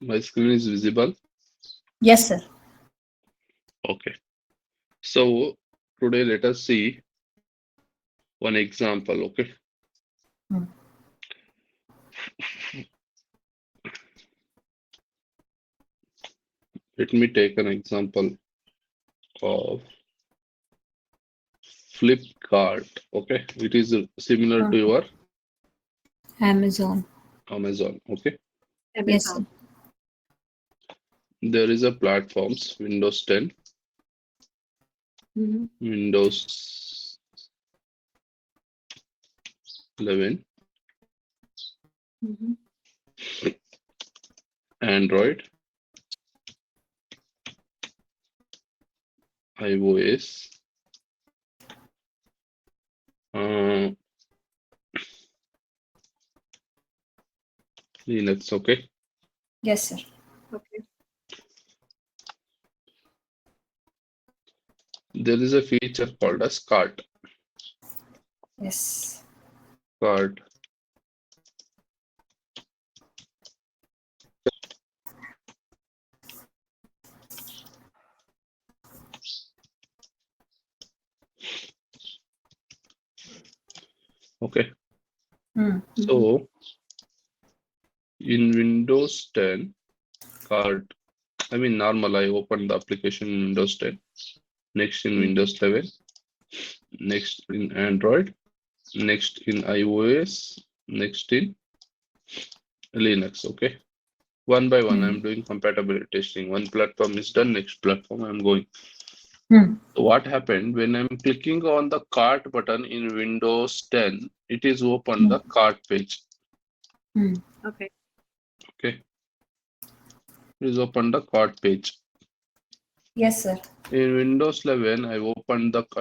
My screen is visible. Yes, sir. Okay. So today let us see one example. Okay. Hmm. Let me take an example of Flipkart. Okay. It is similar to your Amazon. Amazon. Okay. Yes, sir. Amazon. There is a platforms Windows 10, Mhm. Windows 11, Mhm. Android, iOS, Linux. Okay. Yes, sir. Okay. There is a feature called as cart. Yes. Cart. Okay. Hmm. So in Windows 10, cart. I mean normal. I opened the application in Windows 10. Next in Windows 11. Next in Android. Next in iOS. Next in Linux. Okay. One by one, I'm doing compatibility testing. One platform is done, next platform I'm going. Hmm. So what happened when I'm clicking on the cart button in Windows 10, it is open the cart page. Hmm. Okay. Okay. It is open the cart page. Yes, sir. In Windows 11, I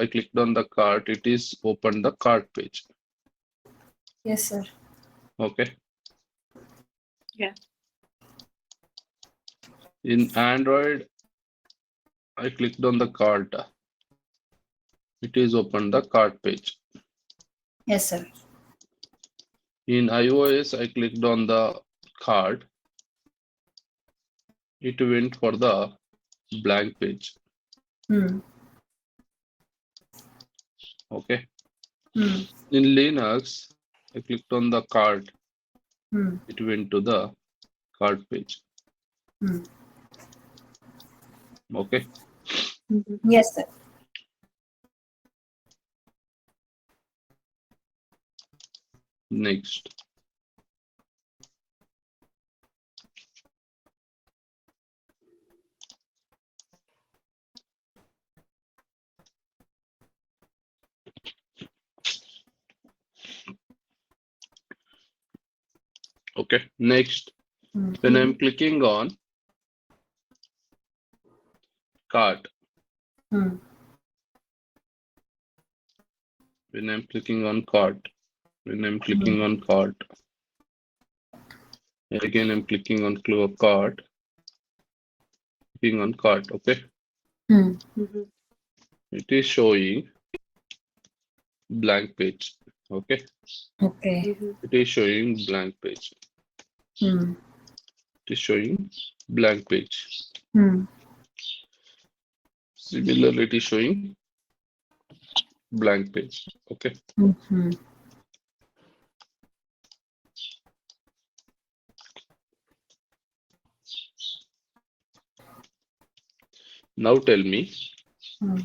clicked on the cart, it is open the cart page. Yes, sir. Okay. Yeah. In Android, I clicked on the cart. It is open the cart page. Yes, sir. In iOS, I clicked on the cart. It went for the blank page. Hmm. Okay. Hmm. In Linux, I clicked on the cart. Hmm. It went to the cart page. Hmm. Okay. Mhm. Yes, sir. Next. Okay. Next. Hmm. When I'm clicking on cart, Hmm. when I'm clicking on cart, when I'm clicking on cart, again I'm clicking on cart, clicking on cart. Okay. Hmm. Mhm. It is showing blank page. Okay. Okay. Mhm. It is showing blank page. Hmm. It is showing blank page. Hmm. Similarly, it is showing blank page. Okay. Hmm. Now tell me Hmm.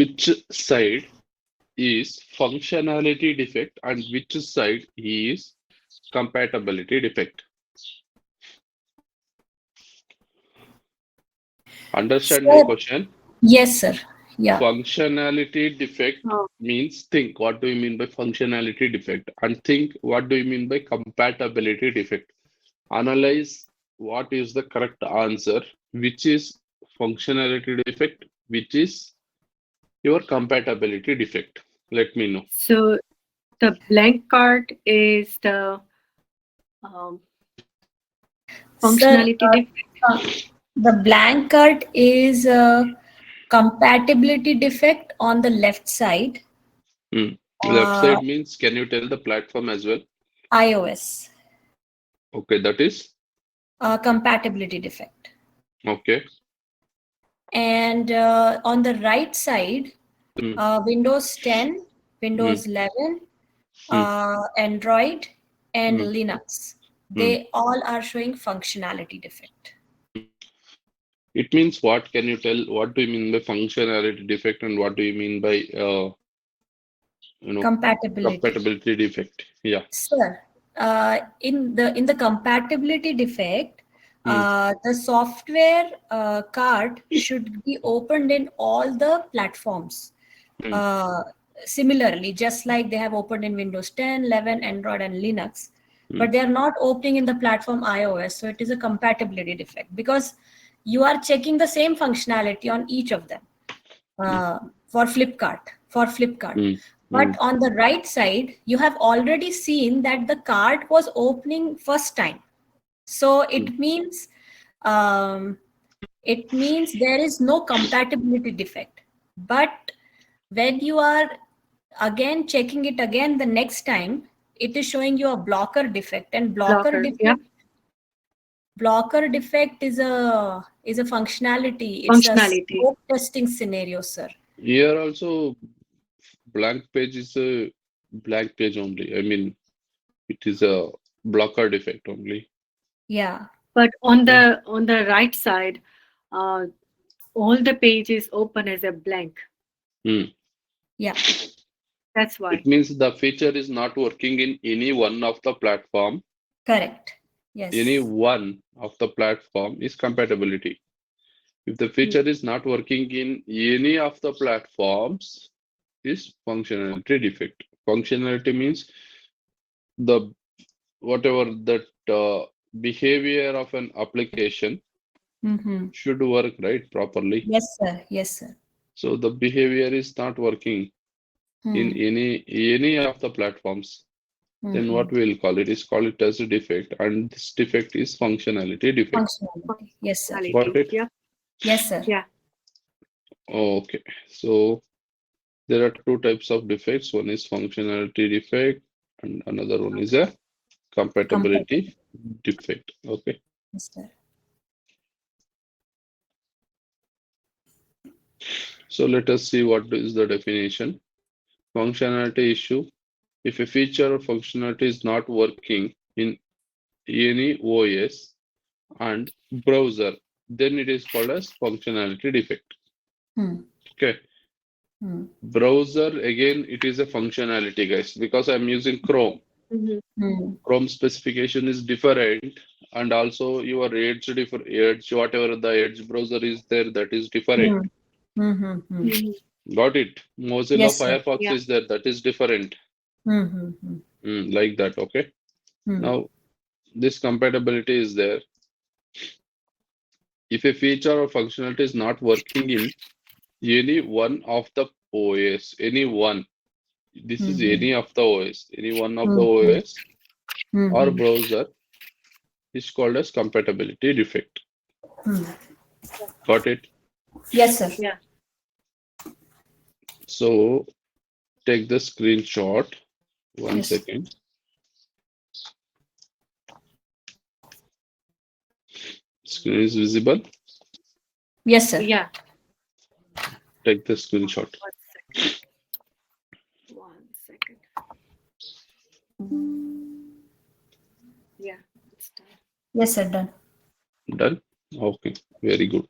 which side is functionality defect and which side is compatibility defect. Understand my Sir, question? yes, sir. Yeah. Functionality defect Oh. means think. What do you mean by functionality defect? And think, what do you mean by compatibility defect? Analyze what is the correct answer, which is functionality defect, which is your compatibility defect. Let me know. So the blank card is the um, Sir, functionality defect. the blank card is a compatibility defect on the left side, Left side means, can you tell the platform as well? iOS. Okay, that is compatibility defect. okay. And on the right side, Windows 10, Windows 11, Android, and Linux, they all are showing functionality defect. It means what? Can you tell? What do you mean by functionality defect, and what do you mean by compatibility defect? Yeah. Sir, in the compatibility defect, the software card should be opened in all the platforms. Similarly, just like they have opened in Windows 10, 11, Android, and Linux, but they are not opening in the platform iOS. So it is a compatibility defect because you are checking the same functionality on each of them for Flipkart. But on the right side, you have already seen that the card was opening first time. So it means there is no compatibility defect. But when you are again checking it again the next time, it is showing you a blocker defect, and blocker defect is a functionality. It's a smoke testing scenario, sir. Here also blank page is a blank page only. I mean, it is a blocker defect only. Yeah. But on the right side, all the pages open as a blank. Yeah. That's why. It means the feature is not working in any one of the platform. Correct. Yes. Any one of the platform is compatibility. If the feature is not working in any of the platforms, is functionality defect. Functionality means the whatever that behavior of an application should work right properly. Yes, sir. Yes, sir. So the behavior is not working in any of the platforms. Then what we will call it is call it as a defect, and this defect is functionality defect. Functionality. Yes, sir. Got it? Yeah. Yes, sir. Yeah. Okay. So there are two types of defects. One is functionality defect, and another one is a compatibility defect. Okay. Yes, sir. So let us see what is the definition. Functionality issue. If a feature or functionality is not working in any OS and browser, then it is called as functionality defect. Okay. Browser, again, it is a functionality, guys, because I'm using Chrome. Chrome specification is different, and also your Edge, whatever the Edge browser is there, that is different. Got it? Mozilla Yes, sir. Firefox is there, that is different. Like that, okay? Now, this compatibility is there. If a feature or functionality is not working in any one of the OS, any one, this is any of the OS, any one of the OS or browser is called as compatibility defect. Got it? Yes, sir. Yeah. So take the screenshot. One Yes. second. Screen is visible. Yes, sir. Yeah. Take the screenshot. 1 second. Yeah, it's done. Yes, sir. Done. Done? Okay, very good.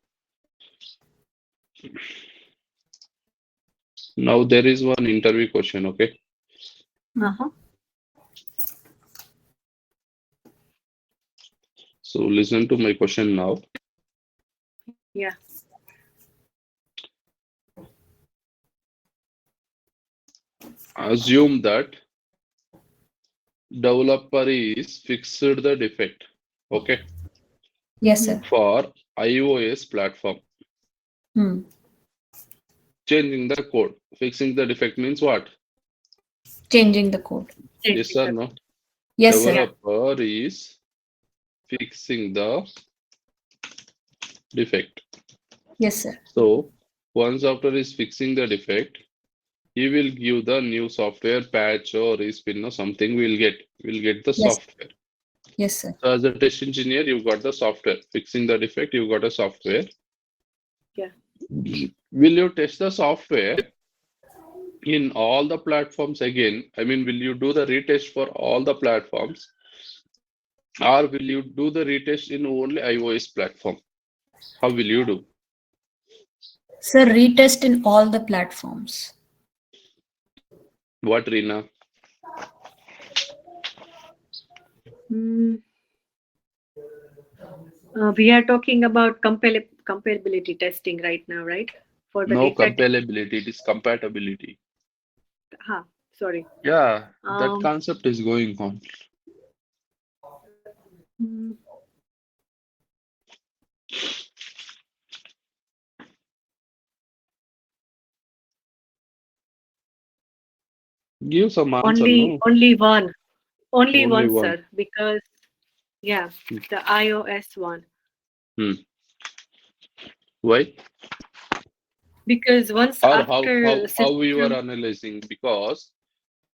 Now there is one interview question, okay? So listen to my question now. Yeah. Assume that developer is fixed the defect, okay, Yes, sir. for iOS platform. Changing the code. Fixing the defect means what? Changing the code. Yes or no? Yes, sir. Developer is fixing the defect. Yes, sir. So once after is fixing the defect, he will give the new software patch or respin or something. We'll get the Yes. software. Yes, sir. So as a test engineer, you've got the software. Fixing the defect, you've got a software. Yeah. Will you test the software in all the platforms again? I mean, will you do the retest for all the platforms, or will you do the retest in only iOS platform? How will you do? Sir, retest in all the platforms. What, Reena? We are talking about compatibility testing right now, right? For the No defect. compatibility, it is compatibility. Sorry. Yeah, that concept is going on. mm, Give some answer, only no? only one. Only Only one, one. sir, because yeah, the iOS one. Why? Because once Or after how you are system, analyzing? Because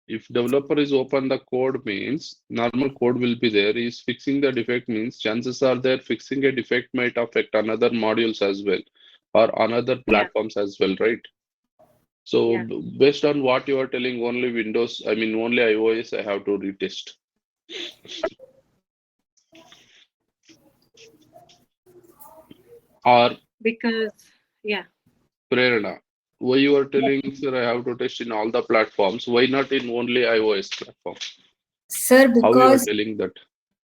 if developer is open the code means normal code will be there. Is fixing the defect means chances are there fixing a defect might affect another modules as well or another platforms as well, right? So yeah, based on what you are telling, only Windows, I mean only iOS, I have to retest. Or because yeah, Prerna, why you are telling, sir, I have to test in all the platforms? Why not in only iOS platform? Sir, How you are telling that?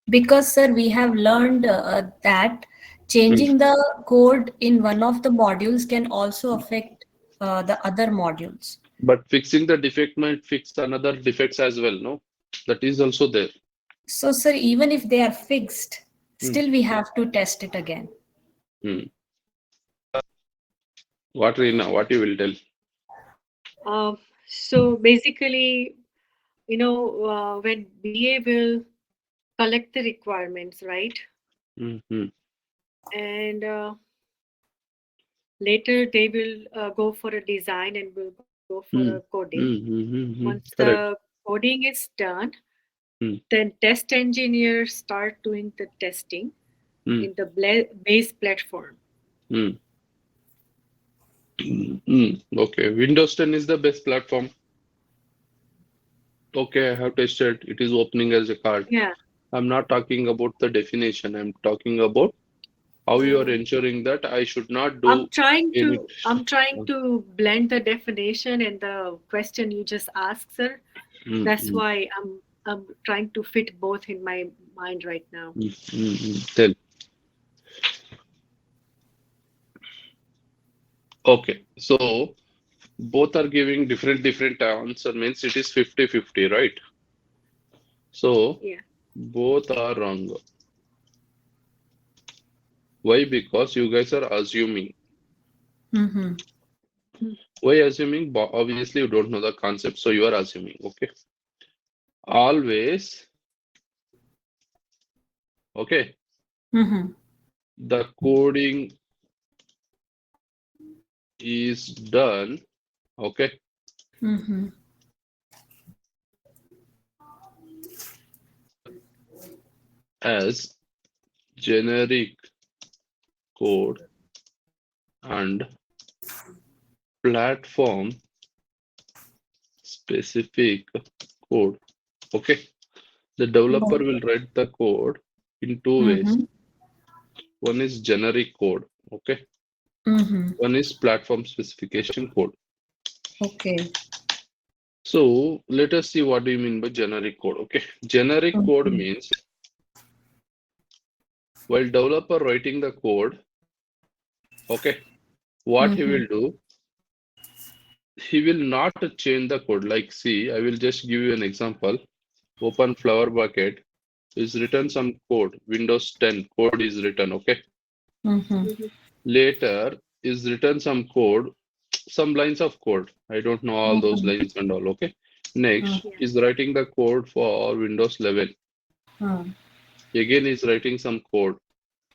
because sir, we have learned that changing the code in one of the modules can also affect the other modules. But fixing the defect might fix another defects as well, no? That is also there. So, sir, even if they are fixed, still we have to test it again. What, Reena, what you will tell? so basically, when BA will collect the requirements, right? And later they will go for a design and will go for a coding. Once Correct. the coding is done, then test engineers start doing the testing in the base platform. Okay, Windows 10 is the best platform. Okay, I have tested. It is opening as a card. Yeah. I'm not talking about the definition. I'm talking about how you are ensuring that I should not do I'm trying any. to blend the definition and the question you just asked, sir. That's why I'm trying to fit both in my mind right now. Tell. Okay, so both are giving different answer means it is 50-50, right? So Yeah. both are wrong. Why? Because you guys are assuming. Why assuming? Obviously, you don't know the concept, so you are assuming. Okay. Always. Okay. The coding is done. Okay. As generic code and platform specific code. Okay. The developer will write the code in two ways. One is generic code. Okay. One is platform specification code. Okay. So let us see what do you mean by generic code. Okay. Generic code means while developer writing the code, okay, what he will do, he will not change the code. Like, see, I will just give you an example. Open flower bucket is written some code. Windows 10 code is written. Okay. Later is written some code, some lines of code. I don't know all those lines and all. Okay. Next is writing the code for Windows 11. Again is writing some code.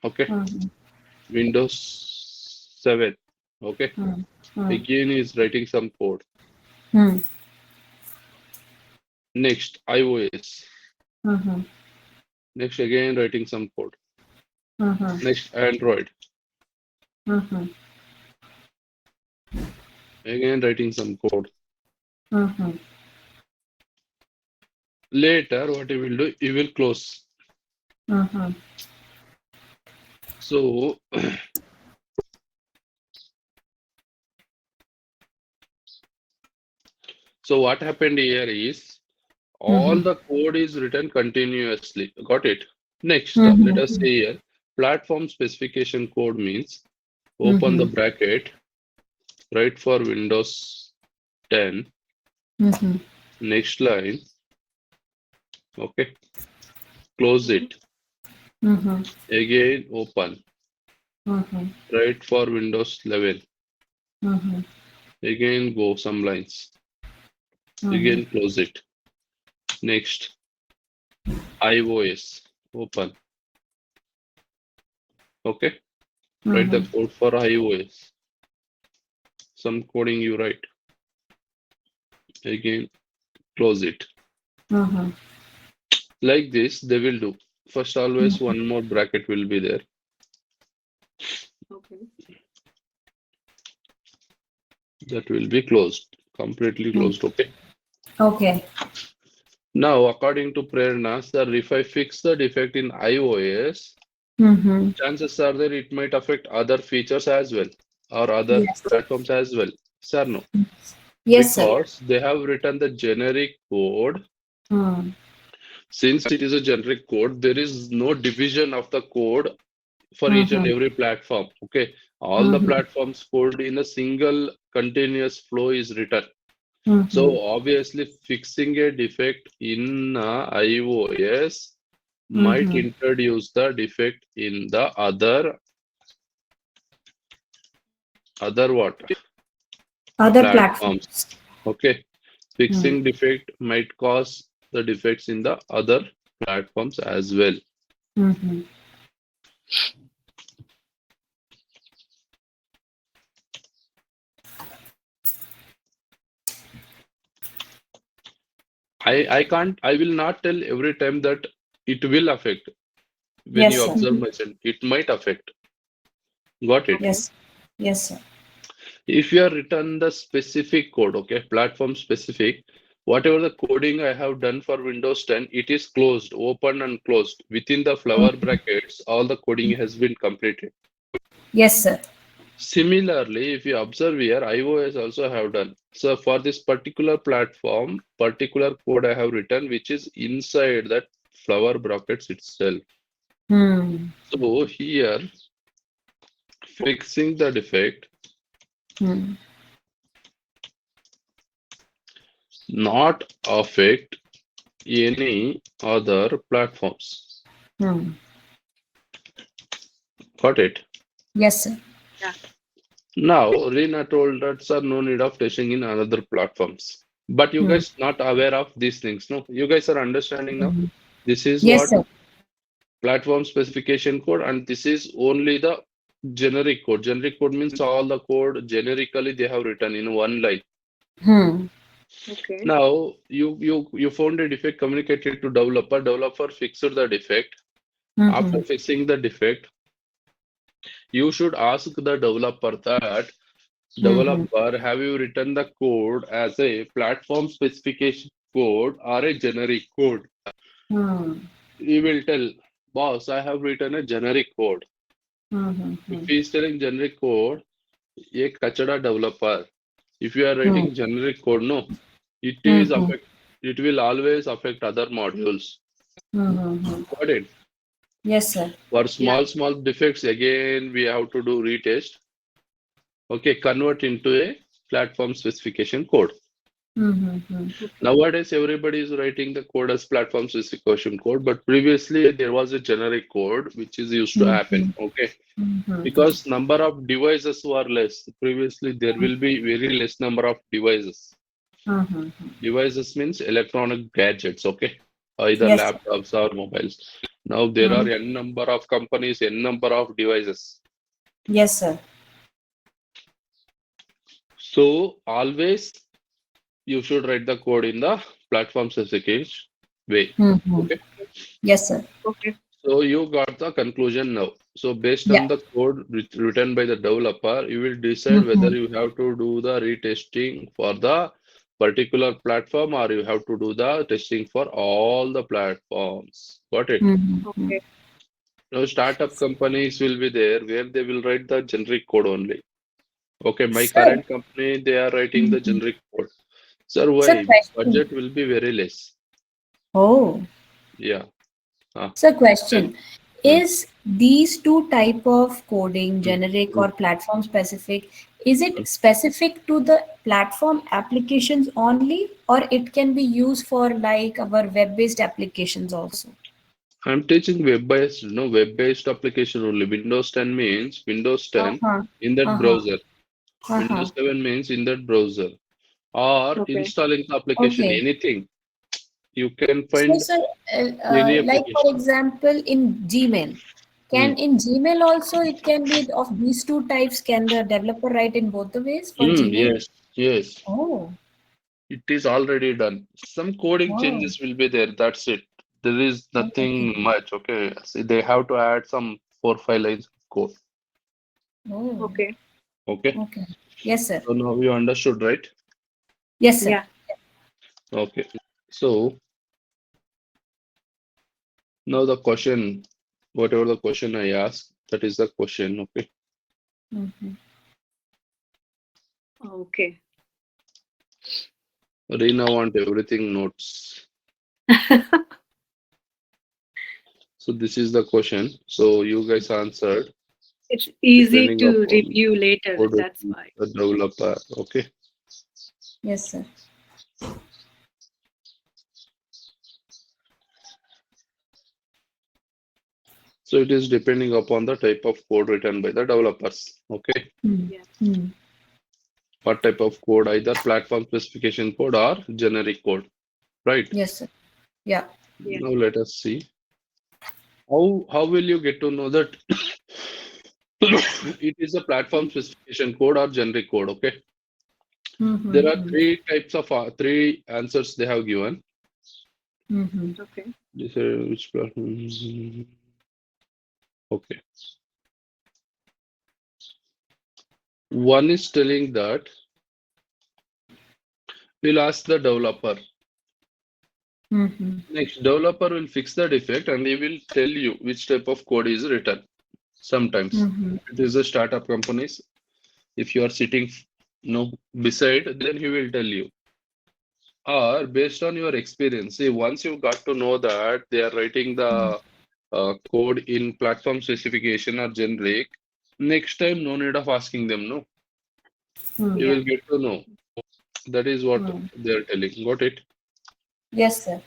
Okay. Windows 7. Okay. Again is writing some code. Next, iOS. Next, again writing some code. Mm-hmm. Next, Android. Mm-hmm. Again writing some code. Mm-hmm. Later, what you will do, you will close. Mm-hmm. So, so what happened here is all the code is written continuously. Got it? Next, let us see here. Platform specification code means open the bracket, write for Windows 10. Mm-hmm. Next line, okay, close it. Mm-hmm. Again, open, Mm-hmm. write for Windows 11. Mm-hmm. Again, go some lines. Again, close it. Next, iOS, open. Okay, write the code for iOS. Some coding you write. Again, close it. Mm-hmm. Like this, they will do. First, always one more bracket will be there. Okay. That will be closed, completely closed. Okay. Okay. Now, according to Prerna, sir, if I fix the defect in iOS, Mm-hmm. chances are there it might affect other features as well or other Yes. platforms as well. Sir, no. Yes, sir. Because they have written the generic code. Mm. Since it is a generic code, there is no division of the code for each and every platform. Okay. All the platforms code in a single continuous flow is written. So obviously fixing a defect in iOS might introduce the defect in the other what? Other Platforms. platforms. Okay. Fixing defect might cause the defects in the other platforms as well. Mm-hmm. I will not tell every time that it will affect. When Yes, you sir. observe myself, it might affect. Got it? Yes. Yes, sir. If you have written the specific code, okay, platform specific, whatever the coding I have done for Windows 10, it is closed, open and closed. Within the flower brackets, all the coding has been completed. Yes, sir. Similarly, if you observe here, iOS also have done. So for this particular platform, particular code I have written, which is inside that flower brackets itself. Hmm. So here, fixing the defect, not affect any other platforms. Got it? Yes, sir. Yeah. Now, Reena told that, sir, no need of testing in other platforms. But you guys not aware of these things, no? You guys are understanding now? This is Yes, what sir. platform specification code, and this is only the generic code. Generic code means all the code generically they have written in one line. Okay. Now, you found a defect, communicated to developer. Developer fixed the defect. After fixing the defect, you should ask the developer that, developer, have you written the code as a platform specification code or a generic code? He will tell, boss, I have written a generic code. If he is telling generic code, a kachada developer. If you are writing generic code, no, it is affect. It will always affect other modules. Got it? Yes, sir. For small defects, again we have to do retest. Okay, convert into a platform specification code. Nowadays, everybody is writing the code as platform specification code, but previously there was a generic code which is used to happen. Okay, because number of devices were less. Previously, there will be very less number of devices. Devices means electronic gadgets. Okay, either Yes, sir. laptops or mobiles. Now there are n number of companies, n number of devices. Yes, sir. So always you should write the code in the platform specification. way. Mhm. Okay. Yes, sir. Okay. So you got the conclusion now. So based on Yeah. the code written by the developer, you will decide whether Mhm. you have to do the retesting for the particular platform or you have to do the testing for all the platforms. Got it? Mhm. Okay. Now startup companies will be there where they will write the generic code only. Okay, my Sir. current company, they are writing the Mhm. generic code. Sir, Sir, why? question. Budget will be very less. Oh. Yeah. So Tell. question, Hmm, is these two type of coding, hmm, generic hmm, or platform specific, is hmm. it specific to the platform applications only, or it can be used for like our web-based applications also? I'm teaching web-based, web-based application only. Windows 10 means Windows 10 Uh-huh. in that Uh-huh. browser. Uh-huh. Windows 7 means in that browser. Or Okay. installing the application, Okay. anything. You can So, find sir, any like for application. example, in Gmail, Hmm. can in Gmail also it can be of these two types? Can the developer write in both the ways for Hmm, Gmail? yes, yes. Oh, It is already done. Some coding oh, changes will be there. That's it. There is okay. nothing much. Okay. See, they have to add some 4 5 lines of code. Oh, Okay. Okay. okay. Yes, sir. So now you understood, right? Yes, sir. Yeah. Okay. So now the question, whatever the question I asked, that is the question. Okay. Mhm. Okay. Reena want everything notes. So this is the question. So you guys answered It's easy depending to upon review later. code That's written why. by the developer. Okay. Yes, sir. So it is depending upon the type of code written by the developers. Okay. Hmm. Yeah. Hmm. What type of code? Either platform specification code or generic code. Right. Yes, sir. Yeah. Yeah. Now let us see. How will you get to know that it is a platform specification code or generic code? Okay. There are Mm-hmm. three types of three answers they have given. Mm-hmm. Okay. This is which platform? Okay. One is telling that we'll ask the developer. Mm-hmm. Next, developer will fix the defect and he will tell you which type of code is written. Sometimes, Mm-hmm. if it is a startup companies, if you are sitting, beside, then he will tell you. Or based on your experience, see, once you got to know that they are writing the code in platform specification or generic, next time no need of asking them, no, you Yeah. will get to know. That is what Mm-hmm. they are telling. Got it? Yes, sir.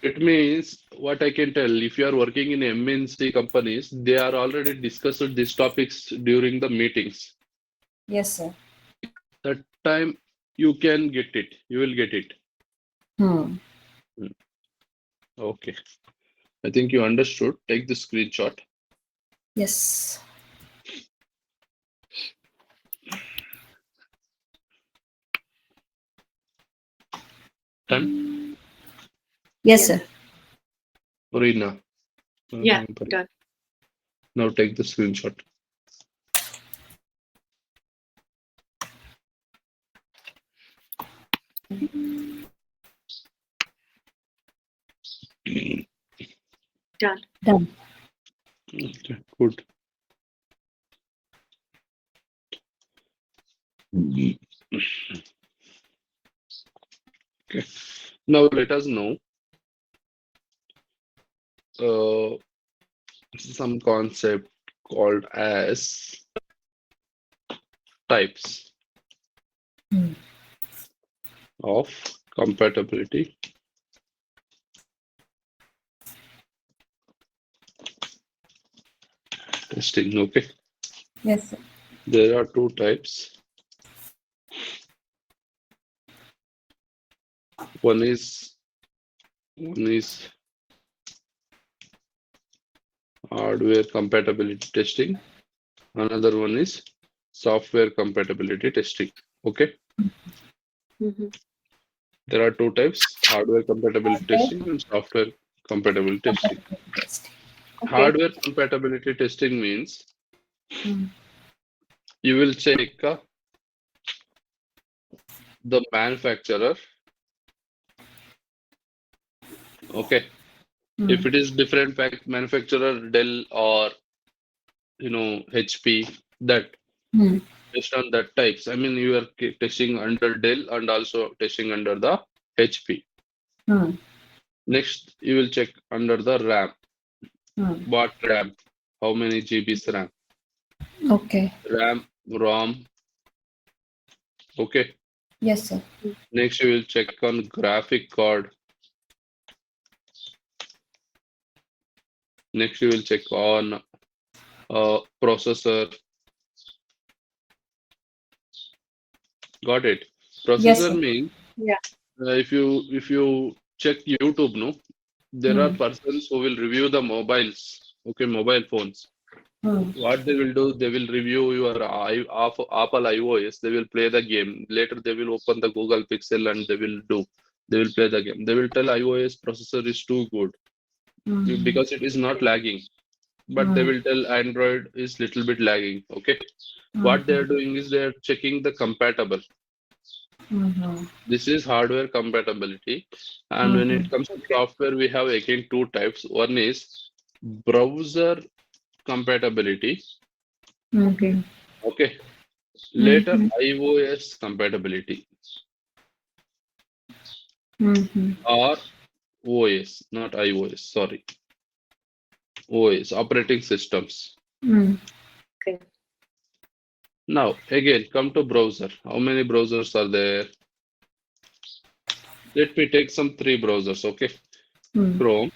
It means what I can tell, if you are working in MNC companies, they are already discussed these topics during the meetings. Yes, sir. That time you can get it. You will get it. Hmm. Hmm. Okay. I think you understood. Take the screenshot. Yes. Done? Yes, Yeah. sir. Marina. Yeah. Done. Now take the screenshot. Done. Done. Okay, good. Okay. Now let us know uh, some concept called as types Hmm. of compatibility testing. Okay. Yes, sir. There are two types. One is hardware compatibility testing. Another one is software compatibility testing. Okay. Mm-hmm. There are two types: hardware compatibility testing and software compatibility testing. Okay. Hardware compatibility testing means you will check the manufacturer. Okay. If it is different manufacturer, Dell or HP, that based on that types. I mean, you are testing under Dell and also testing under the HP. Next, you will check under the RAM. What RAM? How many GBs RAM? Okay. RAM, ROM. Okay. Yes, sir. Next, you will check on graphic card. Next, you will check on processor. Got it. Processor Yes, means Yeah. if you check YouTube, no, there are persons who will review the mobiles. Okay, mobile phones. What they will do, they will review your Apple iOS. They will play the game. Later, they will open the Google Pixel and they will play the game. They will tell iOS processor is too good because it is not lagging. But they will tell Android is little bit lagging. Okay, what they are doing is they are checking the compatible. This is hardware compatibility, and when it comes to software, we have again two types. One is browser compatibility. Okay. Later, iOS compatibility or OS, not iOS, sorry. OS, operating systems. Okay. Now, again, come to browser. How many browsers are there? Let me take some three browsers, okay? Chrome,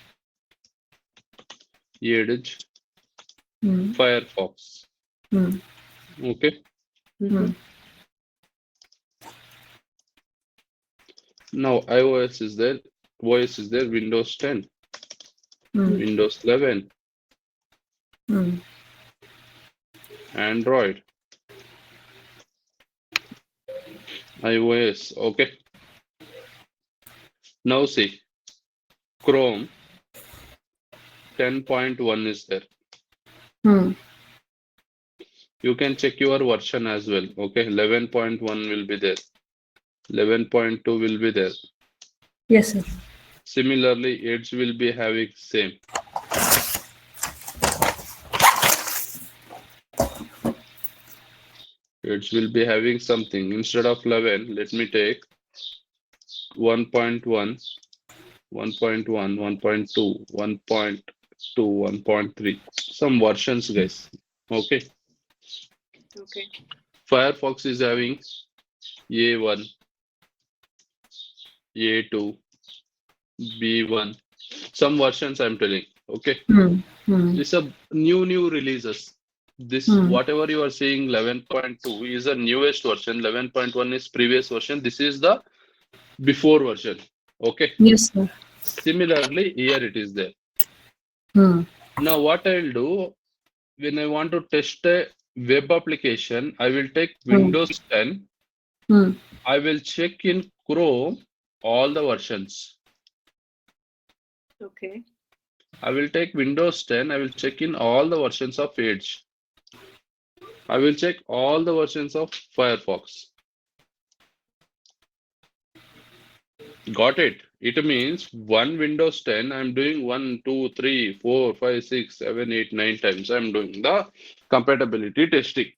Edge, Firefox. Okay. Now, iOS is there, OS is there, Windows 10, Windows 11, Android, iOS, okay. Now see, Chrome 10.1 is there. You can check your version as well. Okay, 11.1 will be there. 11.2 will be there. Yes, sir. Similarly, Edge will be having same. Edge will be having something. Instead of 11, let me take 1.1, 1.1, 1.2, 1.2, 1.3. Some versions, guys. Okay. Okay. Firefox is having A1, A2, B1. Some versions I'm telling. Okay. It's a new releases. This whatever you are seeing 11.2 is the newest version. 11.1 is previous version. This is the before version. Okay. Yes, sir. Similarly, here it is there. Now what I will do when I want to test a web application, I will take Windows 10. I will check in Chrome all the versions. Okay. I will take Windows 10. I will check in all the versions of Edge. I will check all the versions of Firefox. Got it? It means one Windows 10, I'm doing 1, 2, 3, 4, 5, 6, 7, 8, 9 times. I'm doing the compatibility testing.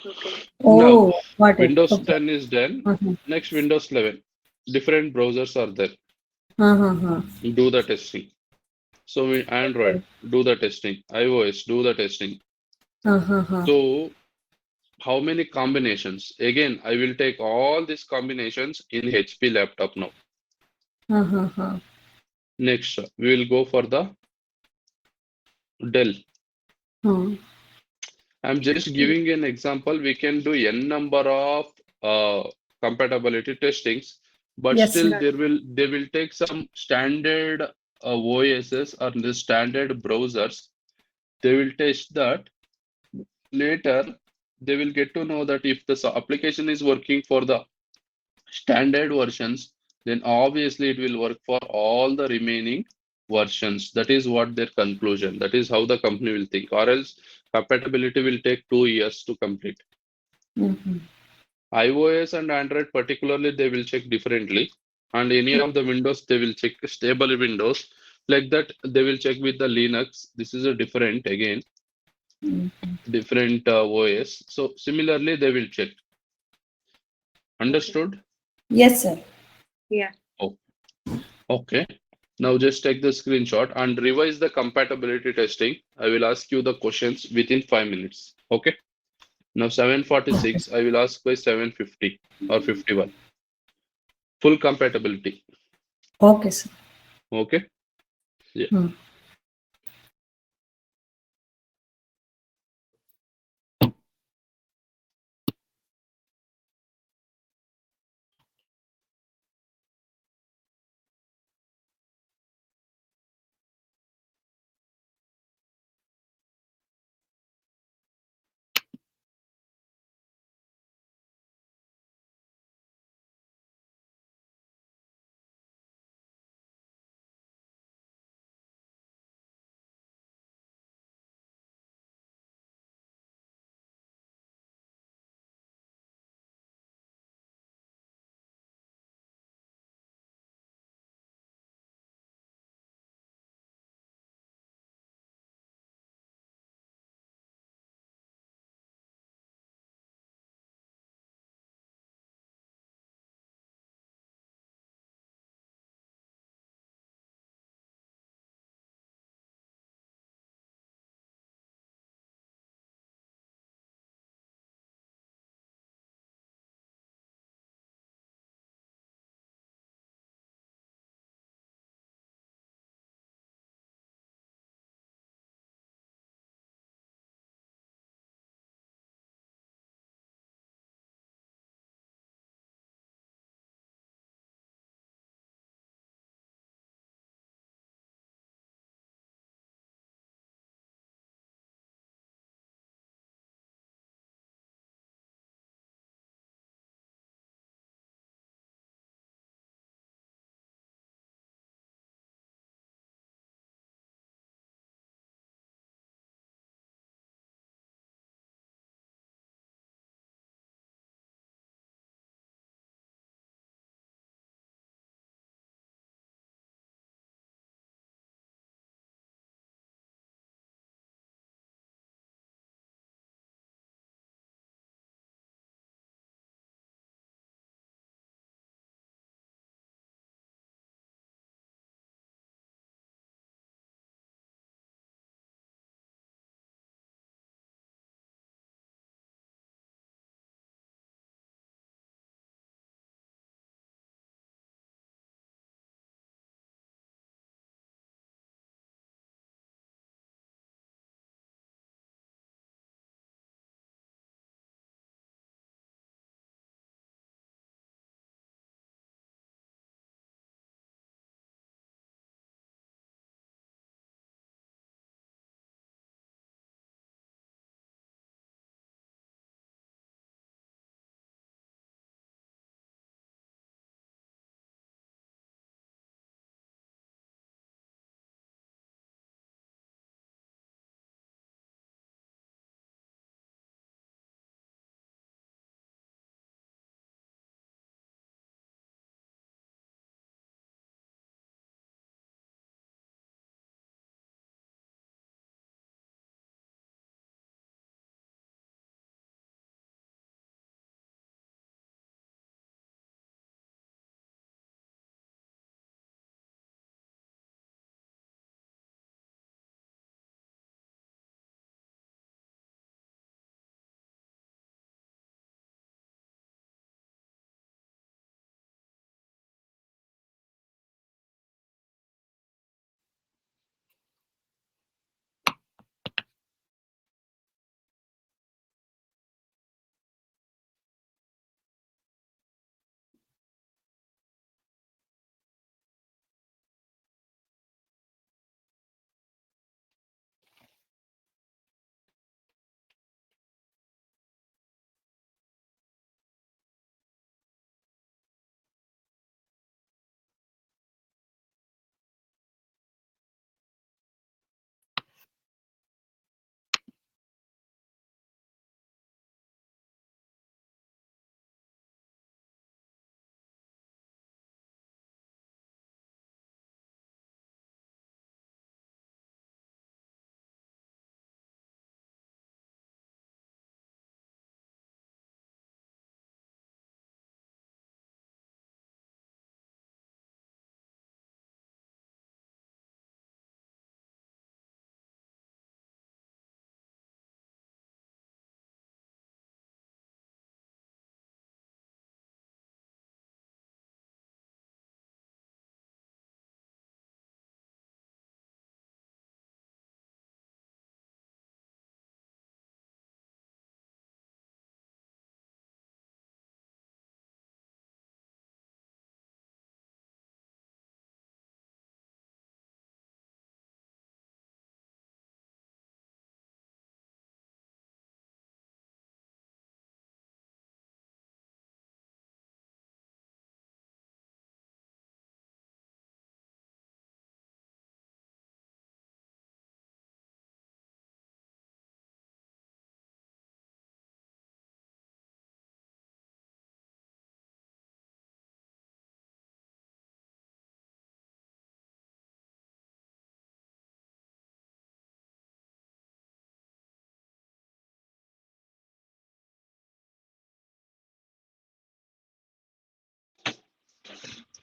Okay. Now, got it. Windows Okay. 10 is done. Next, Windows 11. Different browsers are there. Do the testing. So, Android, do the testing. iOS, do the testing. So, how many combinations? Again, I will take all these combinations in HP laptop now. Next, we will go for the Dell. I'm just giving an example. We can do n number of compatibility testings, but Yes, still sir. they will take some standard OSs or the standard browsers. They will test that. Later, they will get to know that if the application is working for the standard versions, then obviously it will work for all the remaining versions. That is what their conclusion. That is how the company will think. Or else compatibility will take 2 years to complete. Mhm. iOS and Android particularly, they will check differently. And any of the Windows, they will check stable Windows. Like that, they will check with the Linux. This is a different, again, Mhm. different OS. So similarly, they will check. Understood? Yes, sir. Yeah. Oh, okay. Now just take the screenshot and revise the compatibility testing. I will ask you the questions within 5 minutes. Okay. Now 746, I will ask by 750 or 51. Full compatibility. Okay, sir. Okay. Yeah. Hmm.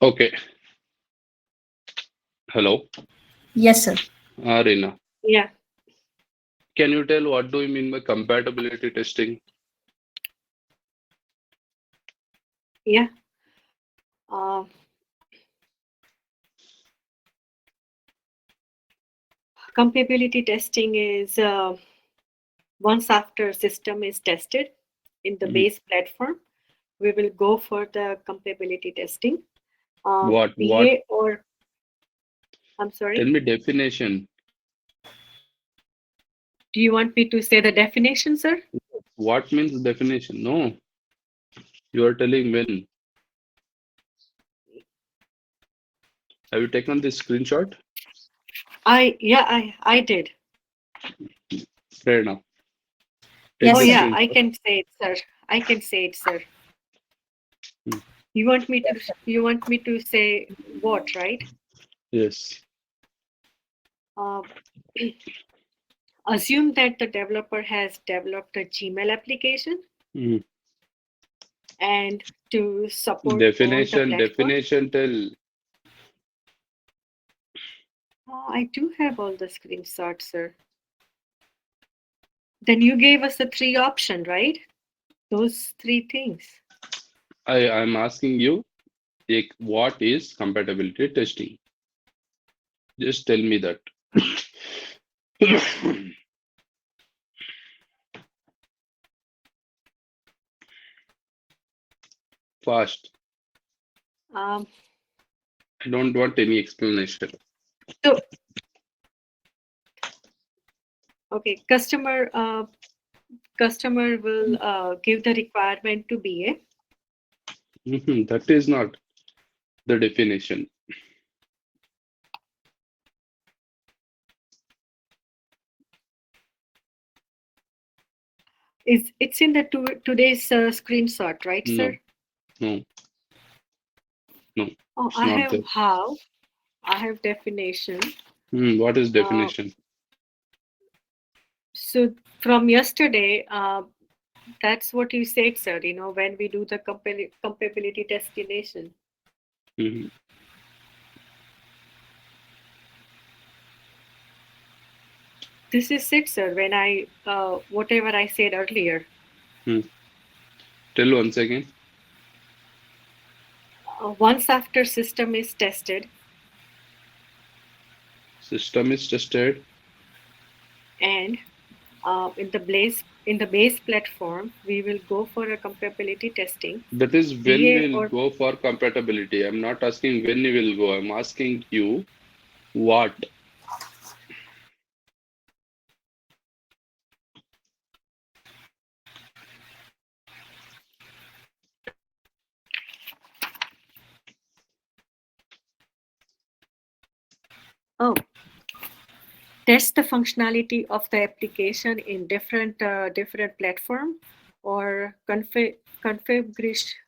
Okay. Hello, Yes, sir. Rina. Yeah. Can you tell what do you mean by compatibility testing? Yeah. Uh, Compatibility testing is once after system is tested in the Mhm. base platform, we will go for the compatibility testing. What? BA or I'm Tell sorry. me definition. Do you want me to say the definition, sir? What means definition? No, you are telling when. Have you taken this screenshot? I did. Fair enough. Take Yes, Oh the sir. yeah, I screenshot. can say it, sir. I can say it, sir. Hmm. You want me to say what, right? Yes. Uh, Assume that the developer has developed a Gmail application Mhm. and to support all the Definition. platforms. Definition. Tell. I do have all the screenshots, sir. Then you gave us the three option, right? Those three things. I'm asking you. What is compatibility testing? Just tell me that. Fast. Um, I don't want any explanation. so okay, customer will give the requirement to BA. That is not the definition. It's in the today's screenshot, right, No, sir? no, no. Oh, It's not there. I have definition. What is Uh, definition? so from yesterday, that's what you said, sir. You know, when we do the compatibility destination. Mhm. This is it, sir. When I whatever I said earlier. Tell once again. Once after system is tested System is tested. and in the base platform, we will go for a compatibility testing. That is when BA we'll or go for compatibility. I'm not asking when you will go. I'm asking you what. oh, test the functionality of the application in different platform or configuration.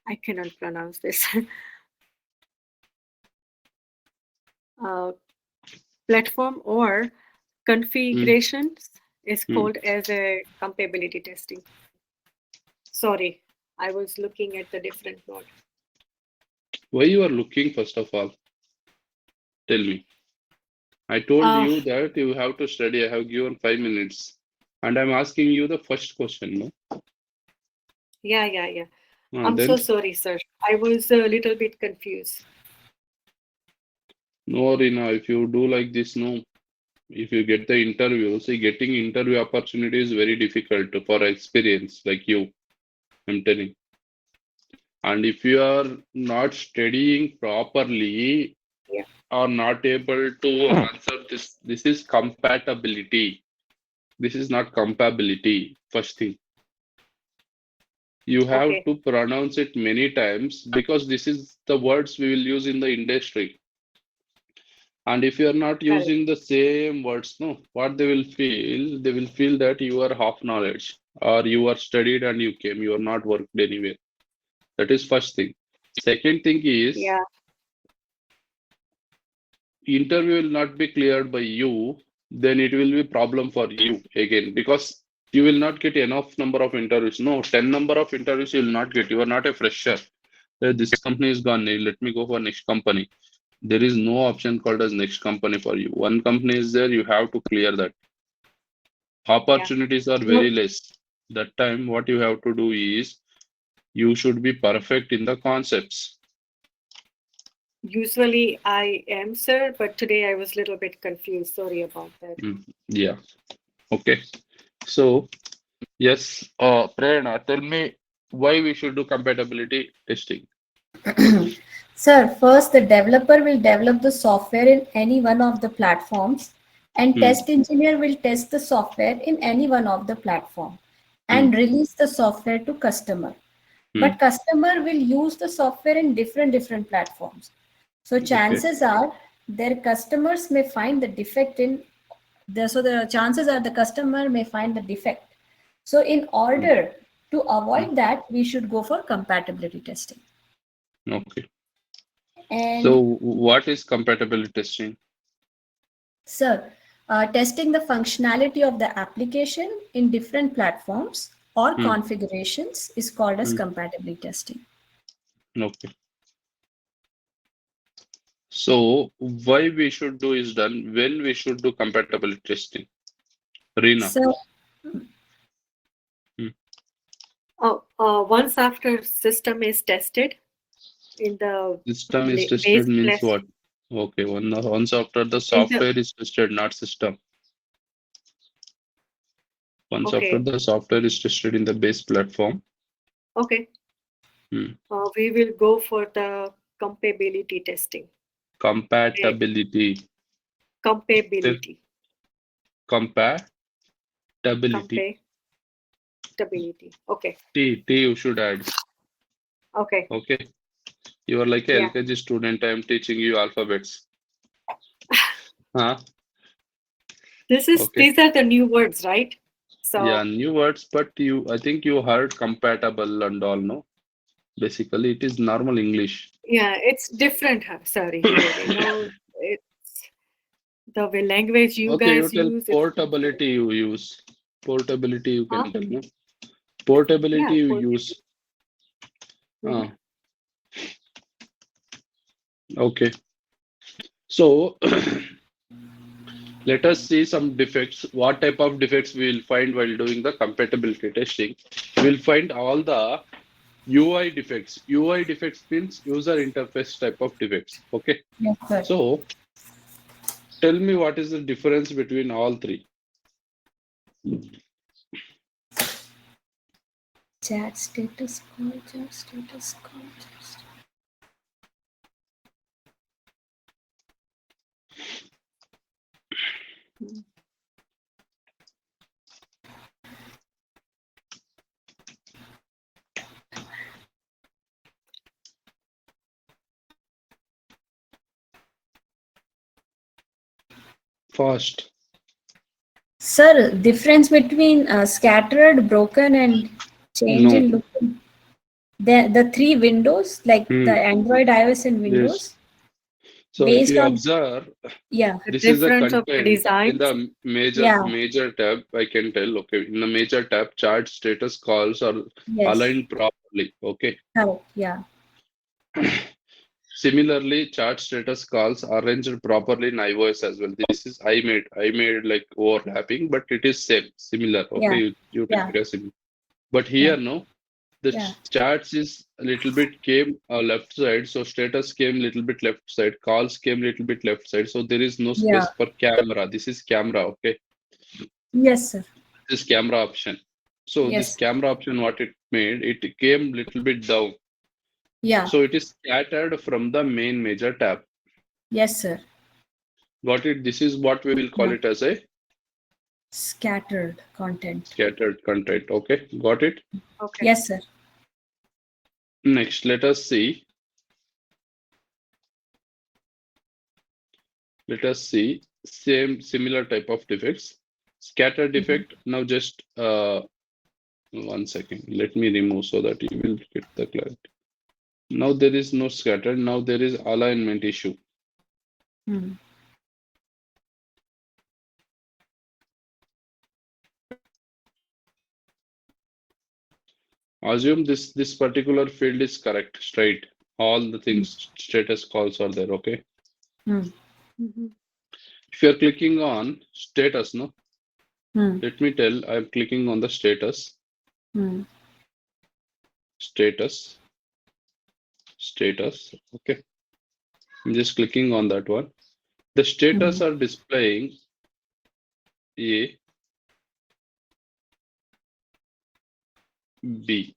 I cannot pronounce this. uh, Platform or configurations is Hmm. called as a compatibility testing. Sorry, I was looking at the different node. Why you are looking, first of all? Tell me. I told Uh, you that you have to study. I have given 5 minutes. And I'm asking you the first question, no? yeah. Ah, I'm then, so sorry, sir. I was a little bit confused. no, Rina, if you do like this, no. If you get the interview, see, getting interview opportunity is very difficult for experience like you, I'm telling. And if you are not studying properly Yeah. or not able to answer this is compatibility. This is not compatibility, first thing. You have Okay. to pronounce it many times because this is the words we will use in the industry. And if you are not Correct. using the same words, no, what they will feel that you are half knowledge or you are studied and you came, you are not worked anywhere. That is first thing. Second thing is Yeah. interview will not be cleared by you, then it will be problem for you again because you will not get enough number of interviews. No, 10 number of interviews you will not get. You are not a fresher. This company is gone. Let me go for next company. There is no option called as next company for you. One company is there. You have to clear that. Opportunities are very less. That time, what you have to do is you should be perfect in the concepts. Usually I am, sir, but today I was a little bit confused. Sorry about that. Yeah. Okay. So, yes, Prerna, tell me why we should do compatibility testing. Sir, first the developer will develop the software in any one of the platforms, and test engineer will test the software in any one of the platform and release the software to customer. But customer will use the software in different platforms. So chances are their customers may find the defect in the chances are the customer may find the defect. So in order to avoid that, we should go for compatibility testing. Okay. And So, what is compatibility testing? sir, testing the functionality of the application in different platforms or configurations is called as compatibility testing. Okay. So, why we should do is done when we should do compatibility testing. Reena. So, Once after system is tested in the System is base tested means class, what? Okay, once after the in the software is tested, not system. Once after okay, the software is tested in the base platform. okay. We will go for the compatibility testing. Compatibility. Compatibility. Compatibility. Compatibility. Okay. T you should add. Okay. Okay. You are like a LKG student. I am teaching you alphabets. Huh? These are the new words, right? So yeah, new words, but I think you heard compatible and all, no? Basically, it is normal English. yeah, it's different. Sorry, here, it's the way language you Okay, you guys tell use. portability you use. Portability you can tell, no? Portability you use. Okay. So let us see some defects. What type of defects we will find while doing the compatibility testing? We will find all the UI defects. UI defects means user interface type of defects. Okay. yes, sir. So tell me what is the difference between all three? Chat status call, chat status call. Fast. Sir, difference between scattered, broken, and change No. in look. The three windows, like the Android, iOS, and Windows, Yes. So if based you on observe, yeah, this is the difference of the content in designs. the yeah, major tab. I can tell. Okay, in the major tab, chart status calls are yes, aligned properly. Okay. correct, yeah, Similarly, chart status calls are arranged properly in iOS as well. This is I made like overlapping, but it is similar. Okay, yeah, you take yeah, it as similar. But yeah, here, no, the yeah, charts is a little bit came left side, so status came little bit left side, calls came little bit left side. So there is no yeah, space for camera. This is camera. Okay, yes, sir, this camera option. So this yes, camera option, what it made, it came little bit down. yeah, So it is scattered from the main major tab. yes, sir, Got it? This is what we will call yeah. it as a Scattered content. scattered content. Okay, got it? Okay. Yes, sir. Next, let us see. Let us see similar type of defects. Scatter defect. Now just 1 second. Let me remove so that you will get the clarity. Now there is no scatter. Now there is alignment issue. Assume this particular field is correct, straight. All the things, status calls are there, okay? Mm-hmm. If you're clicking on status, no? Hmm. Let me tell, I'm clicking on the status. Hmm. Status. Okay. I'm just clicking on that one. The status are displaying A, B.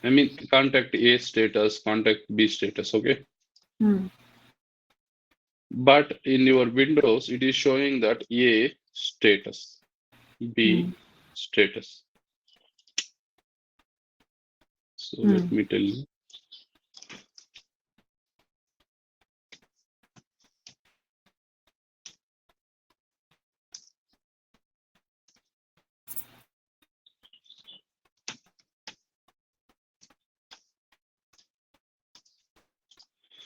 I mean, contact A status, contact B status, okay? But in your Windows, it is showing that A status, B status. So let me tell you.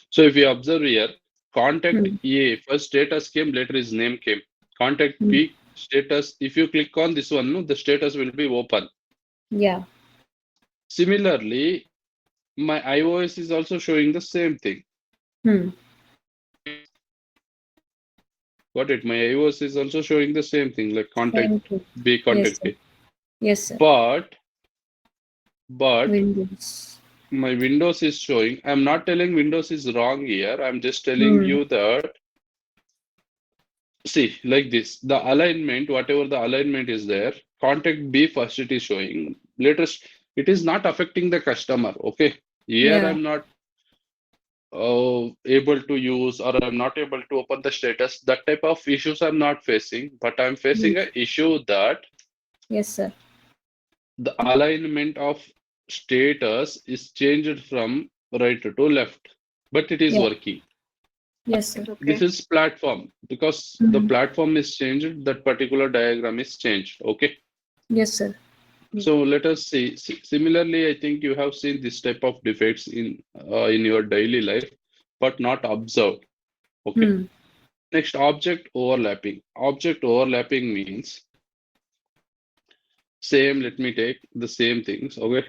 So if you observe here, contact A, first status came, later his name came. Contact B status, if you click on this one, no, the status will be open. Yeah. Similarly, my iOS is also showing the same thing. Got it? My iOS is also showing the same thing, like contact B, contact A. Yes, sir. But Windows. my Windows is showing, I'm not telling Windows is wrong here. I'm just telling you that, see, like this, the alignment, whatever the alignment is there, contact B first it is showing. Later, it is not affecting the customer. Okay. Here Yeah. I'm not able to use, or I'm not able to open the status. That type of issues I'm not facing, but I'm facing an issue that Yes, sir. the alignment of status is changed from right to left, but it is Yeah. working. Yes, sir. Okay. This is platform, because the platform is changed, that particular diagram is changed. Okay. Yes, sir. So let us see. Similarly, I think you have seen this type of defects in your daily life, but not observed. Okay. Next, object overlapping. Object overlapping means same. Let me take the same things. Okay.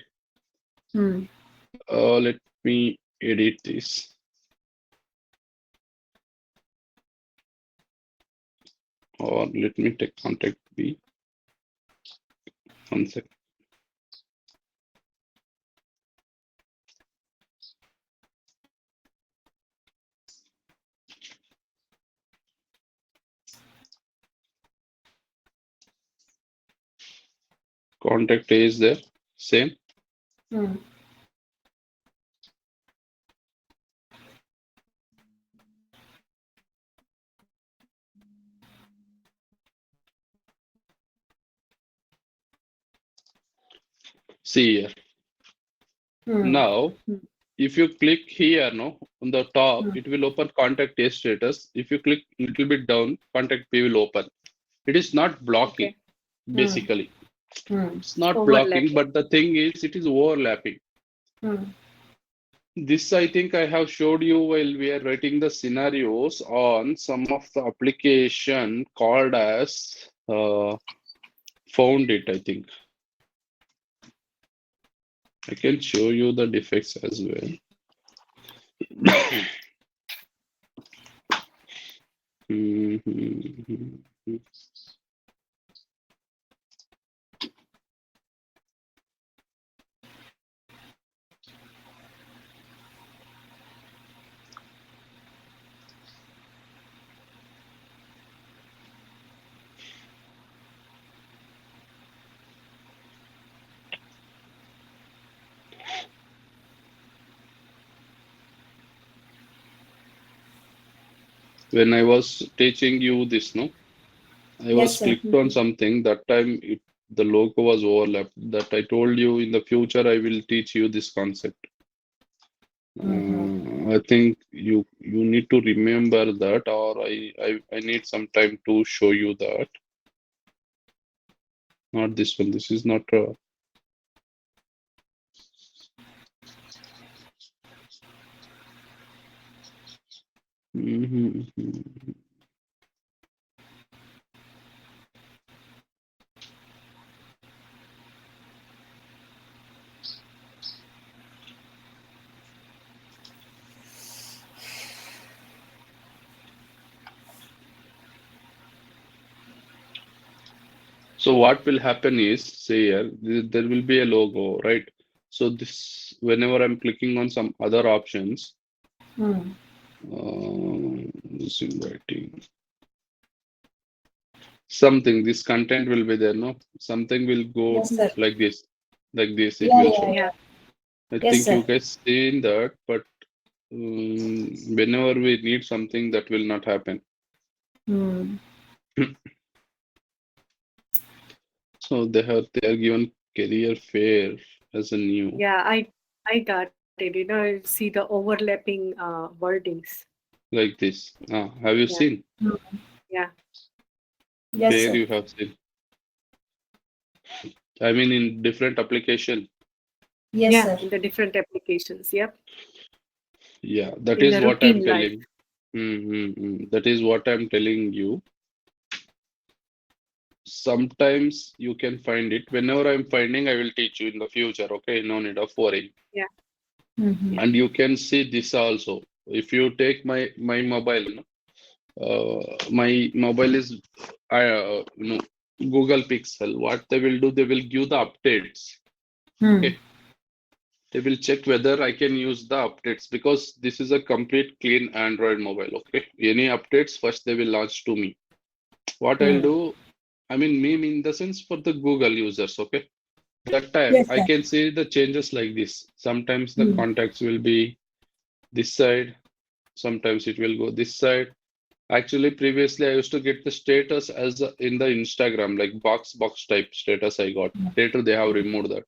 Let me edit this. Or let me take contact B. 1 second. Contact A is there. Same. See here. Now, if you click here, no, on the top, it will open contact A status. If you click a little bit down, contact B will open. It is not blocking, basically. It's not blocking, but the thing is, it is overlapping. This, I think I have showed you while we are writing the scenarios on some of the application called as found it, I think. I can show you the defects as well. When I was teaching you this, no, I was clicked on something that time. The logo was overlapped. That I told you in the future I will teach you this concept. I think you need to remember that, or I need some time to show you that. Not this one. This is not a. So what will happen is, say here, there will be a logo, right? So this, whenever I'm clicking on some other options, this writing, something, this content will be there, no? Something will go Yes, sir. like this, it Yeah, will yeah, show. yeah. I Yes, think you sir. guys seen that, but whenever we need something, that will not happen. So they are given career fair as a new, Yeah, I got it. See the overlapping wordings. like this. Have you Yeah. seen? Yeah. Yes, Where sir. you have seen? I mean, in different application. Yes, Yeah, sir. in the different applications. Yep. Yeah, that In is the what I'm routine life. telling. That is what I'm telling you. Sometimes you can find it. Whenever I'm finding, I will teach you in the future. Okay, no need of worrying. Yeah. Mhm. And you can see this also. If you take my mobile, my mobile is Google Pixel. What they will do, they will give the updates. Okay, they will check whether I can use the updates, because this is a complete clean Android mobile. Okay, any updates first they will launch to me. What I'll do, I mean meme in the sense for the Google users. Okay, that time Yes, I sir. can see the changes like this. Sometimes the contacts will be this side, sometimes it will go this side. Actually, previously I used to get the status as in the Instagram, like box type status I got. Later they have removed that.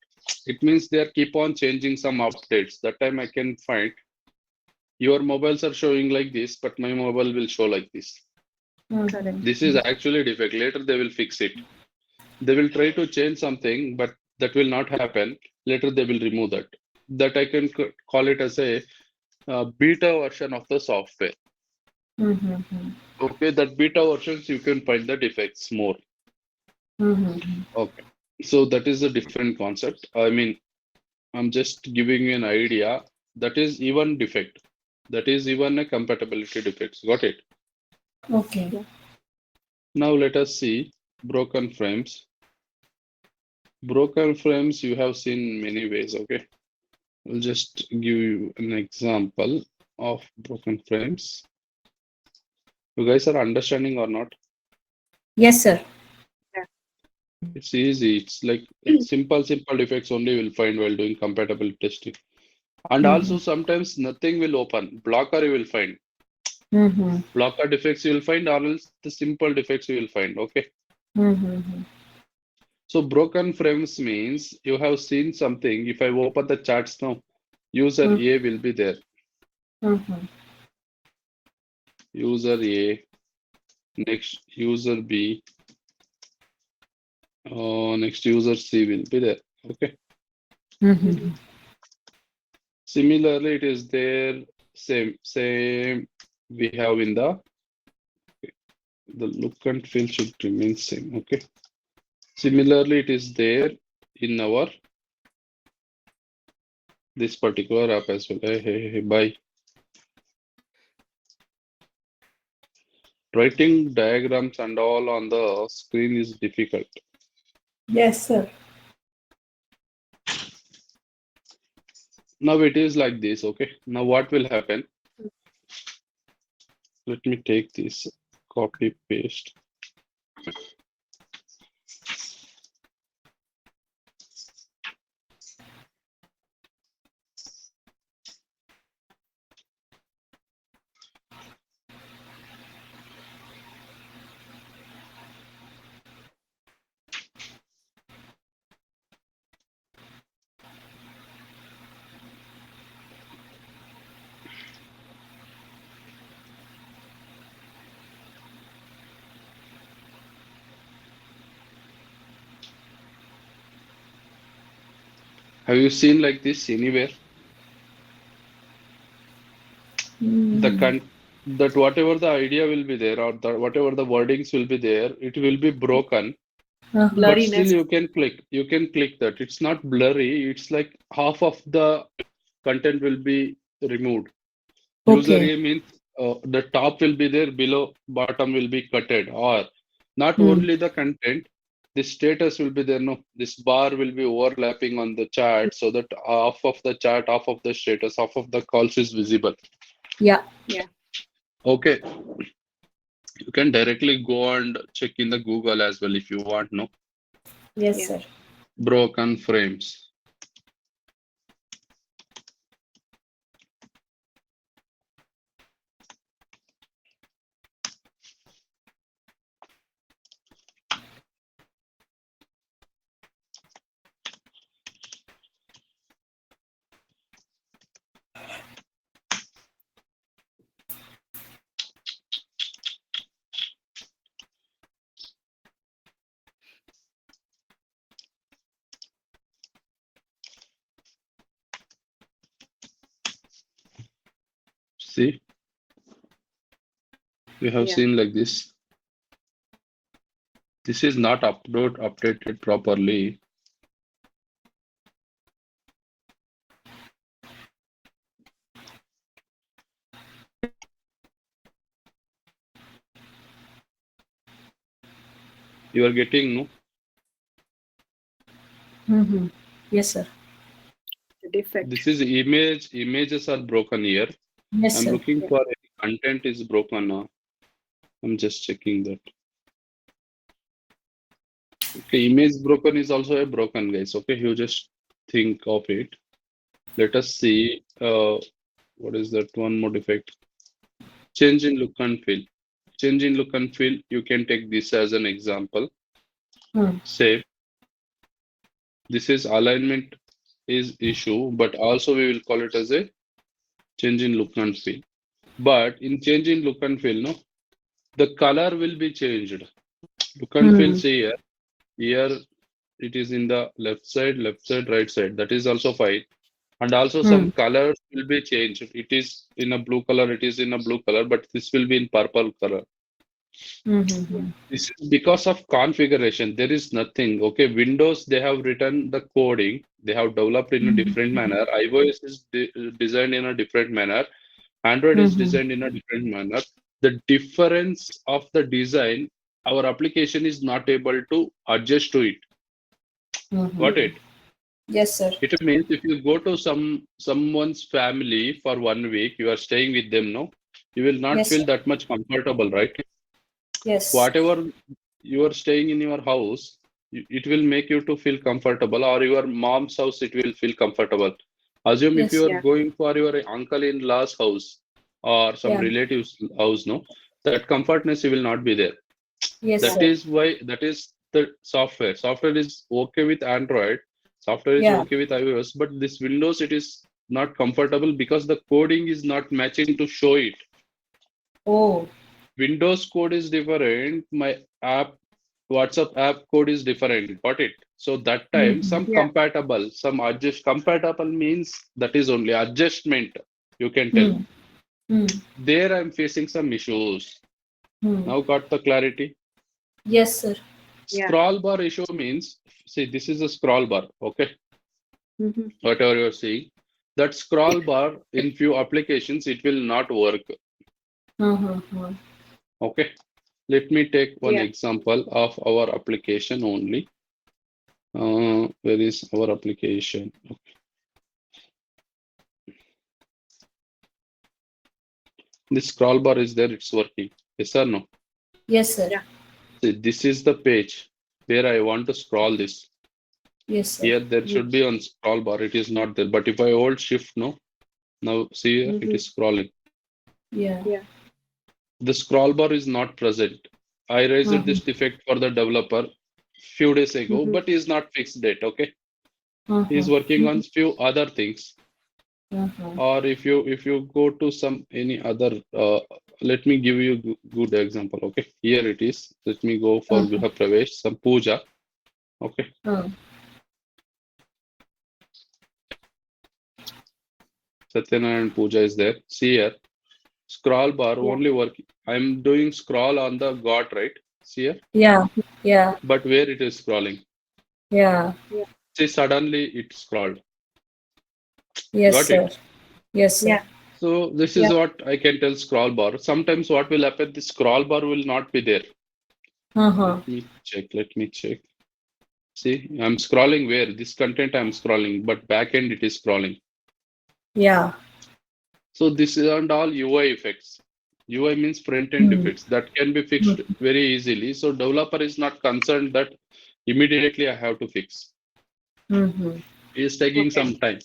It means they are keep on changing some updates. That time I can find your mobiles are showing like this, but my mobile will show like this. Correct. This is actually defect. Later they will fix it. They will try to change something, but that will not happen. Later they will remove that. That I can call it as a beta version of the software. Okay, that beta versions you can find the defects more. Okay, so that is a different concept. I mean, I'm just giving you an idea. That is even defect. That is even a compatibility defects. Got it? Okay. Yeah. Now let us see broken frames. Broken frames you have seen many ways. Okay, I'll just give you an example of broken frames. You guys are understanding or not? Yes, sir. It's easy. It's like simple defects only will find while doing compatibility testing. And also sometimes nothing will open. Blocker you will find. Blocker defects you will find, or else the simple defects you will find. Okay. So broken frames means you have seen something. If I open the charts now, user A will be there. User A, next user B, next user C will be there. Okay. Similarly, it is there. Same. We have in the look and feel should remain same. Okay. Similarly, it is there in our this particular app as well. Hey, bye. Writing diagrams and all on the screen is difficult. Yes, sir. Now it is like this. Okay. Now what will happen? Let me take this, copy, paste. Have you seen like this anywhere? That whatever the idea will be there, or whatever the wordings will be there, it will be broken. But still Blurriness. you can click that. It's not blurry. It's like half of the content will be removed. User Okay. A means the top will be there, below bottom will be cutted, or not only the content, this status will be there. No, this bar will be overlapping on the chat so that half of the chat, half of the status, half of the calls is visible. Yeah. Okay. You can directly go and check in the Google as well if you want. No, Yes, sir. broken frames. See, we have seen like this. This is not updated properly. You are getting, no? Mm-hmm. Yes, sir. The defect. This is image. Images are broken here. Yes, I'm sir. looking for any content is broken now. I'm just checking that. Okay, image broken is also a broken, guys. Okay, you just think of it. Let us see. What is that one more defect? Change in look and feel. Change in look and feel. You can take this as an example. Save. This is alignment is issue, but also we will call it as a change in look and feel. But in change in look and feel, no, the color will be changed. Look and feel, see here. Here it is in the left side, right side. That is also fine. And also some colors will be changed. It is in a blue color, it is in a blue color, but this will be in purple color. This is because of configuration. There is nothing. Okay, Windows, they have written the coding. They have developed in a different manner. iOS is designed in a different manner. Android is designed in a different manner. The difference of the design, our application is not able to adjust to it. Got it? Yes, sir. It means if you go to someone's family for 1 week, you are staying with them, no? You will not feel that much comfortable, right? Yes. Whatever you are staying in your house, it will make you to feel comfortable, or your mom's house, it will feel comfortable. Assume if you are going for your uncle-in-law's house or some relative's house, no, that comfortness will not be there. Yes, That is why, that is the software. Software is okay with Android, software is okay with iOS, but this Windows, it is not comfortable because the coding is not matching to show it. Oh. Windows code is different. My app, WhatsApp app code is different. Got it? So that time, some compatible, some adjust. Compatible means that is only adjustment. You can tell. There I'm facing some issues. Now got the clarity? Yes, sir. Scroll bar issue means, see, this is a scroll bar. Okay. Whatever you're seeing, that scroll bar in few applications, it will not work. Okay, let me take one example of our application only. Where is our application? Okay. This scroll bar is there, it's working. Yes or no? Yes, sir. See, this is the page where I want to scroll this. Yes, sir. Here there should be on scroll bar, it is not there. But if I hold shift, no, now see here, it is scrolling. Yeah. The scroll bar is not present. I raised this defect for the developer few days ago, but he is not fixed it. Okay, he is working on few other things. Or if you go to some any other, let me give you good example. Okay, here it is. Let me go for Griha Pravesh, some puja. Okay. Satyanarayan puja is there. See here. Scroll bar only working. I'm doing scroll on the God, right? See here? Yeah. But where it is scrolling? Yeah. See, suddenly it scrolled. Yes, Got sir. it? Yes, sir. So this is what I can tell scroll bar. Sometimes what will happen, the scroll bar will not be there. Let me check. See, I'm scrolling where this content I'm scrolling, but backend it is scrolling. Yeah. So this is and all UI effects. UI means front-end effects that can be fixed very easily. So developer is not concerned that immediately I have to fix. He is taking some time.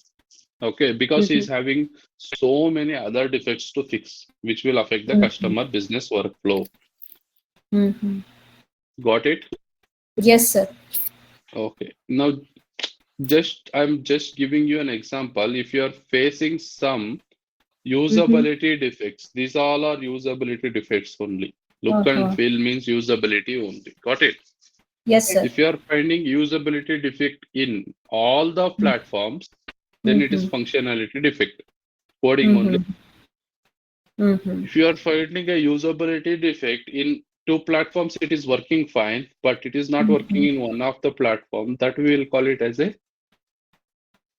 Okay, because he is having so many other defects to fix, which will affect the customer business workflow. Got it? Yes, sir. Okay. Now, I'm just giving you an example. If you are facing some usability defects, these all are usability defects only. Look and feel means usability only. Got it? Yes, sir. If you are finding usability defect in all the platforms, then it is functionality defect. Coding only. If you are finding a usability defect in two platforms, it is working fine, but it is not working in one of the platform, that we will call it as a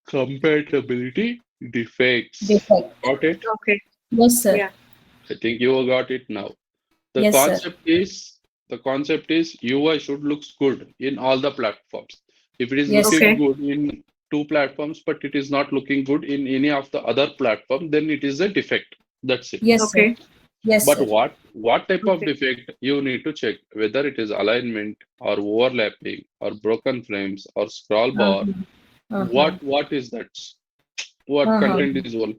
compatibility defects. Got it? Okay. Yes, sir. Yeah. I think you got it now. The Yes, sir. concept is UI should looks good in all the platforms. If it is Yes, looking sir. good in two platforms, but it is not looking good in any of the other platform, then it is a defect. That's it. Yes, sir. Okay. Yes, But sir. what type of Okay. defect you need to check, whether it is alignment or overlapping or broken frames or scroll bar. What is that? What content is all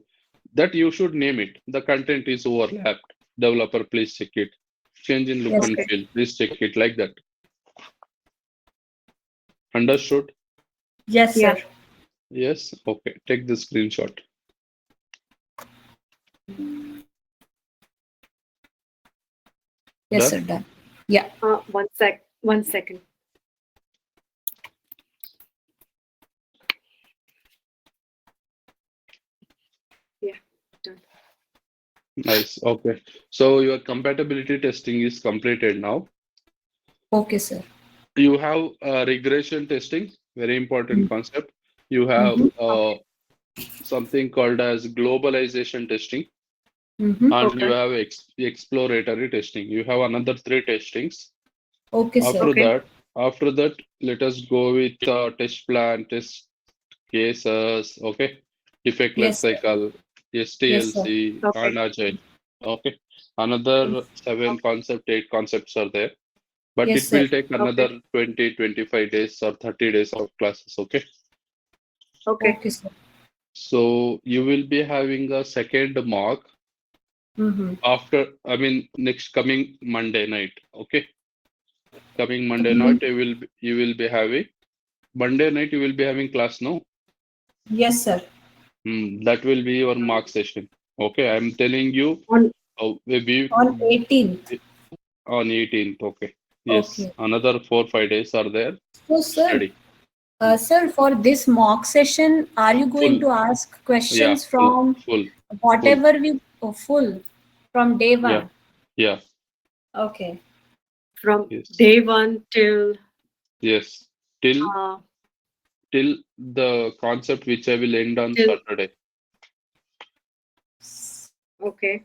that you should name it. The content is overlapped. Developer, please check it. Change in look Yes, and sir. feel. Please check it like that. Understood? Yes, Yeah. sir. Yes. Okay. Take the screenshot. Yes, Done? sir. Done. Yeah. One second. Yeah. Done. Nice. Okay. So your compatibility testing is completed now. Okay, sir. You have regression testing, very important concept. You have something called as globalization testing, and you have exploratory testing. You have another 3 testings. Okay, sir. After that, let us go with test plan, test cases, okay, defect life Yes, sir. cycle, Yes, sir. STLC, Okay. and agile. Okay, another 7 concepts, 8 concepts are there. But Yes, it will sir. take another 20, 25 days or 30 days of classes, okay? Okay. Okay, sir. So you will be having a second mock after, next coming Monday night, okay? Coming Monday night, you will be having, Monday night you will be having class, no? Yes, sir. That will be your mock session, okay? I'm telling you, On maybe On 18th. on 18th, okay? Yes, Okay. another 4-5 days are there. So, sir, Study. sir, for this mock session, are you going Full. to ask questions Yeah, from full. whatever we full from day Yeah. one? Yeah. Okay. from Yes. day 1 till Yes. Till the concept which I will end on till Saturday. okay.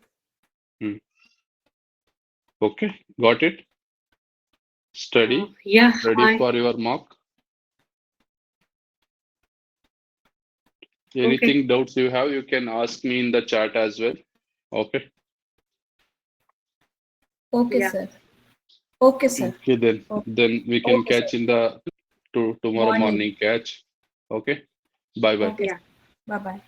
Okay. Got it? Study. Yeah. Ready for your mock? Anything doubts you have, you can ask me in the chat as well. Okay. Okay, Yeah. sir. Okay, sir. Okay, then. Okay. Then we can Okay, catch sir. in the tomorrow morning catch. Okay. Bye bye. Okay. Yeah. Bye bye.